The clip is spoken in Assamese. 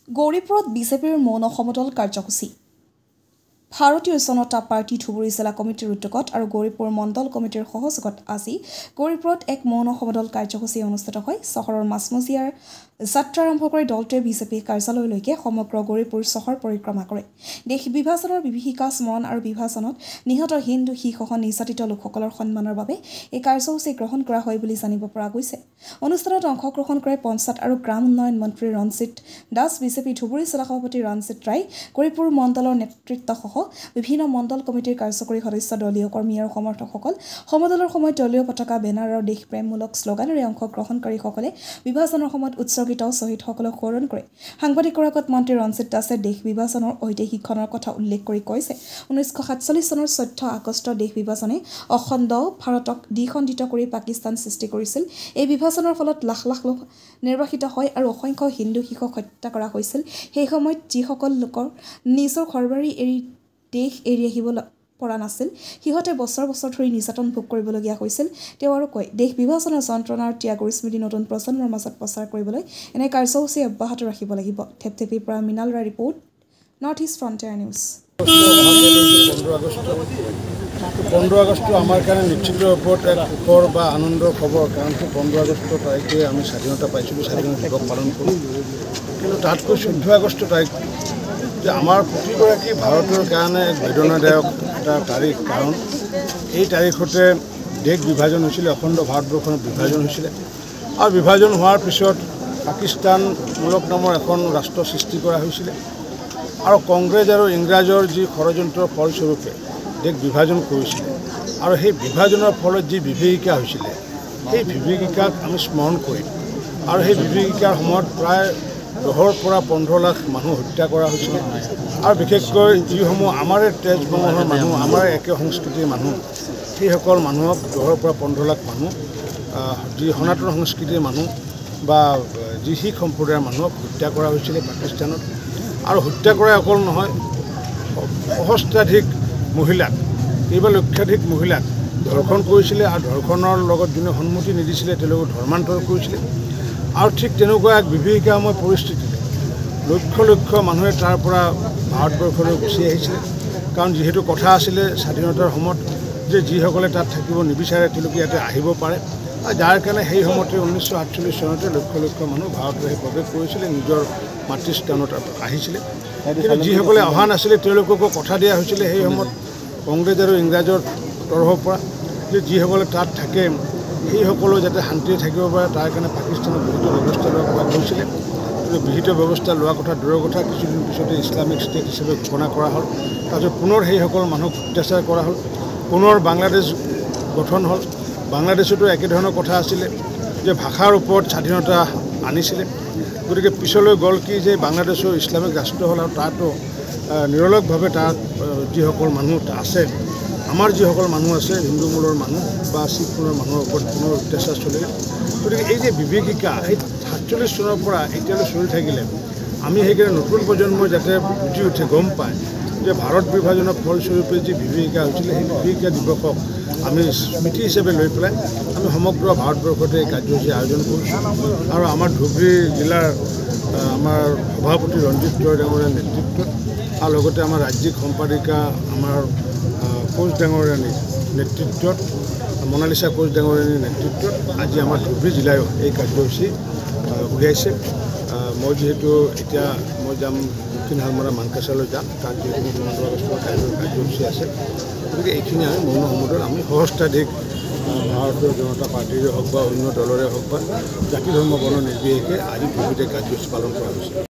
গৌৰীপুৰত বিজেপিৰ মৌন সমদল কাৰ্যসূচী ভাৰতীয় জনতা পাৰ্টি ধুবুৰী জিলা কমিটিৰ উদ্যোগত আৰু গৌৰীপুৰ মণ্ডল কমিটিৰ সহযোগত আজি গৌৰীপুৰত এক মৌন সমদল কাৰ্যসূচী অনুষ্ঠিত হয়। চহৰৰ মাছমজিয়াৰ যাত্ৰা আৰম্ভ কৰি দলটোৱে বিজেপি কাৰ্যালয়লৈকে সমগ্ৰ গৌৰীপুৰ চহৰ পৰিক্ৰমা কৰে। দেশ বিভাজনৰ বিভীষিকা স্মৰণ আৰু বিভাজনত নিহত হিন্দু শিশুসহ নিৰ্যাতিত লোকসকলৰ সন্মানৰ বাবে এই কাৰ্যসূচী গ্ৰহণ কৰা হয় বুলি জানিব পৰা গৈছে। অনুষ্ঠানত অংশগ্ৰহণ কৰে পঞ্চায়ত আৰু গ্ৰাম উন্নয়ন মন্ত্ৰী ৰঞ্জিত দাস, বিজেপি ধুবুৰী জিলা সভাপতি ৰঞ্জিত ৰায়, গৌৰীপুৰ মণ্ডলৰ নেতৃত্বসহ বিভিন্ন মণ্ডল কমিটিৰ কাৰ্যকৰী সদস্য, দলীয় কৰ্মী আৰু সমৰ্থকসকল। সমদলৰ সময়ত দলীয় পতাকা, বেনাৰ আৰু দেশপ্ৰেমমূলক শ্লোগানেৰে অংশগ্ৰহণকাৰীসকলে বিভাজনৰ সময়ত উৎসৰ্গিত শ্বহীদসকলক সোঁৱৰণ কৰে। সাংবাদিকৰ আগত মন্ত্ৰী ৰঞ্জিত দাসে দেশ বিভাজনৰ ঐতিহাসিকখনৰ কথা উল্লেখ কৰি কয় যে 1947 চনৰ 14 আগষ্ট দেশ বিভাজনে অখণ্ড ভাৰতক দ্বিখণ্ডিত কৰি পাকিস্তান সৃষ্টি কৰিছিল। এই বিভাজনৰ ফলত লাখ লাখ লোক নিৰ্বাসিত হয় আৰু অসংখ্য হিন্দু শিশুক হত্যা কৰা হৈছিল। সেই সময়ত যিসকল লোকৰ নিজৰ ঘৰবাৰী এৰি দেশ এৰি আহিব পৰা নাছিল, সিহঁতে বছৰ বছৰ ধৰি নিৰ্যাতন ভোগ কৰিবলগীয়া হৈছিল। তেওঁ আৰু কয়, দেশ বিভাজনৰ যন্ত্ৰণাৰ ত্যাগৰ স্মৃতি নতুন প্ৰজন্মৰ মাজত প্ৰচাৰ কৰিবলৈ এনে কাৰ্যসূচী অব্যাহত ৰাখিব লাগিব। থেপথেপিৰ পৰা Mrinal Roy report, North East Frontier News. 15 August আমাৰ কাৰণে নিশ্চিত ওপৰত এক সুখৰ বা আনন্দৰ খবৰ, কাৰণ 15 আগষ্ট তাৰিখে আমি স্বাধীনতা পাইছিলোঁ, স্বাধীনতা দিৱস পালন কৰোঁ। কিন্তু তাতকৈ 14 আগষ্ট তাৰিখ যে আমাৰ প্ৰতিগৰাকী ভাৰতৰ কাৰণে এক বেদনাদায়ক এটা তাৰিখ, কাৰণ এই তাৰিখতে দেশ বিভাজন হৈছিলে, অখণ্ড ভাৰতবৰ্ষৰ বিভাজন হৈছিলে আৰু বিভাজন হোৱাৰ পিছত পাকিস্তানমূলক নামৰ এখন ৰাষ্ট্ৰ সৃষ্টি কৰা হৈছিলে আৰু কংগ্ৰেছ আৰু ইংৰাজৰ যি ষড়যন্ত্ৰৰ ফলস্বৰূপে দেশ বিভাজন কৰিছিলে আৰু সেই বিভাজনৰ ফলত যি বিভীষিকা হৈছিলে, সেই বিভীষিকাক আমি স্মৰণ কৰিম আৰু সেই বিভীষিকাৰ সময়ত প্ৰায় 10 পৰা 15 লাখ মানুহ হত্যা কৰা হৈছিলে আৰু বিশেষকৈ যিসমূহ আমাৰে তেজ বংশৰ মানুহ, আমাৰ একে সংস্কৃতিৰ মানুহ, সেইসকল মানুহক 10 পৰা 15 লাখ মানুহ, যি সনাতন সংস্কৃতিৰ মানুহ বা যি শিখ সম্প্ৰদায়ৰ মানুহক হত্যা কৰা হৈছিলে পাকিস্তানত। আৰু হত্যা কৰা অকল নহয়, সহস্ৰাধিক মহিলাক, কেইবা লক্ষাধিক মহিলাক ধৰ্ষণ কৰিছিলে আৰু ধৰ্ষণৰ লগত যোনে সন্মতি নিদিছিলে তেওঁলোকক ধৰ্মান্তৰ কৰিছিলে। আৰু ঠিক তেনেকুৱা এক বিভীষিকাময় পৰিস্থিতিত লক্ষ লক্ষ মানুহে তাৰ পৰা ভাৰতবৰ্ষলৈ গুচি আহিছিলে, কাৰণ যিহেতু কথা আছিলে স্বাধীনতাৰ সময়ত যে যিসকলে তাত থাকিব নিবিচাৰে তেওঁলোকে ইয়াতে আহিব পাৰে, আৰু যাৰ কাৰণে সেই সময়তে 1948 চনতে লক্ষ লক্ষ মানুহ ভাৰতলৈ প্ৰৱেশ কৰিছিলে, নিজৰ মাতৃস্থানত আহিছিলে। কিন্তু যিসকলে অহা নাছিলে তেওঁলোককো কথা দিয়া হৈছিলে সেই সময়ত কংগ্ৰেছ আৰু ইংৰাজৰ তৰফৰ পৰা যে যিসকলে তাত থাকে সেইসকলেও যাতে শান্তিৰে থাকিব পাৰে, তাৰ কাৰণে পাকিস্তানত বিহিত ব্যৱস্থা লোৱা হৈছিলে। কিন্তু বিহিত ব্যৱস্থা লোৱা কথা দূৰৰ কথা, কিছুদিন পিছতে ইছলামিক ষ্টেট হিচাপে ঘোষণা কৰা হ'ল। তাৰপিছত পুনৰ সেইসকল মানুহক অত্যাচাৰ কৰা হ'ল, পুনৰ বাংলাদেশ গঠন হ'ল। বাংলাদেশতো একেধৰণৰ কথা আছিলে যে ভাষাৰ ওপৰত স্বাধীনতা আনিছিলে। গতিকে পিছলৈ গ'ল কি যে বাংলাদেশৰ ইছলামিক ৰাষ্ট্ৰ হ'ল আৰু তাতো নিৰলসভাৱে তাত যিসকল মানুহ আছে, আমাৰ যিসকল মানুহ আছে হিন্দু মূলৰ মানুহ বা শিখ মূলৰ মানুহৰ ওপৰত পুনৰ অত্যাচাৰ চলিলে। গতিকে এই যে বিভীষিকা এই 47 চনৰ পৰা এতিয়ালৈ চলি থাকিলে, আমি সেইকাৰণে নতুন প্ৰজন্মই যাতে বুজি উঠে, গম পায় যে ভাৰত বিভাজনৰ ফলস্বৰূপে যি বিভীষিকা হৈছিলে, সেই বিভীষিকা দিৱসক আমি স্মৃতি হিচাপে লৈ পেলাই আমি সমগ্ৰ ভাৰতবৰ্ষতে এই কাৰ্যসূচী আয়োজন কৰিছোঁ। আৰু আমাৰ ধুবুৰী জিলাৰ আমাৰ সভাপতি ৰঞ্জিত ৰায় ডাঙৰীয়াৰ নেতৃত্বত আৰু লগতে আমাৰ ৰাজ্যিক সম্পাদিকা আমাৰ কোচ ডাঙৰীয়াৰ নেতৃত্বত, মনালিছা কোচ ডাঙৰীয়াৰ নেতৃত্বত আজি আমাৰ ধুবুৰী জিলায়ো এই কাৰ্যসূচী উলিয়াইছে। মই যিহেতু এতিয়া মই যাম দক্ষিণ শালমৰা মানকাছালৈ যাম, তাত যিহেতু 15 আগষ্টৰ কাৰ্যসূচী আছে। গতিকে এইখিনি আমি মৌন সমদল আমি সহস্ৰাধিক ভাৰতীয় জনতা পাৰ্টীৰে হওক বা অন্য দলৰে হওক বা জাতি ধৰ্ম বৰ্ণ নিৰ্বিশেষে আজি ধুবুৰীতে কাৰ্যসূচী পালন কৰা হৈছে।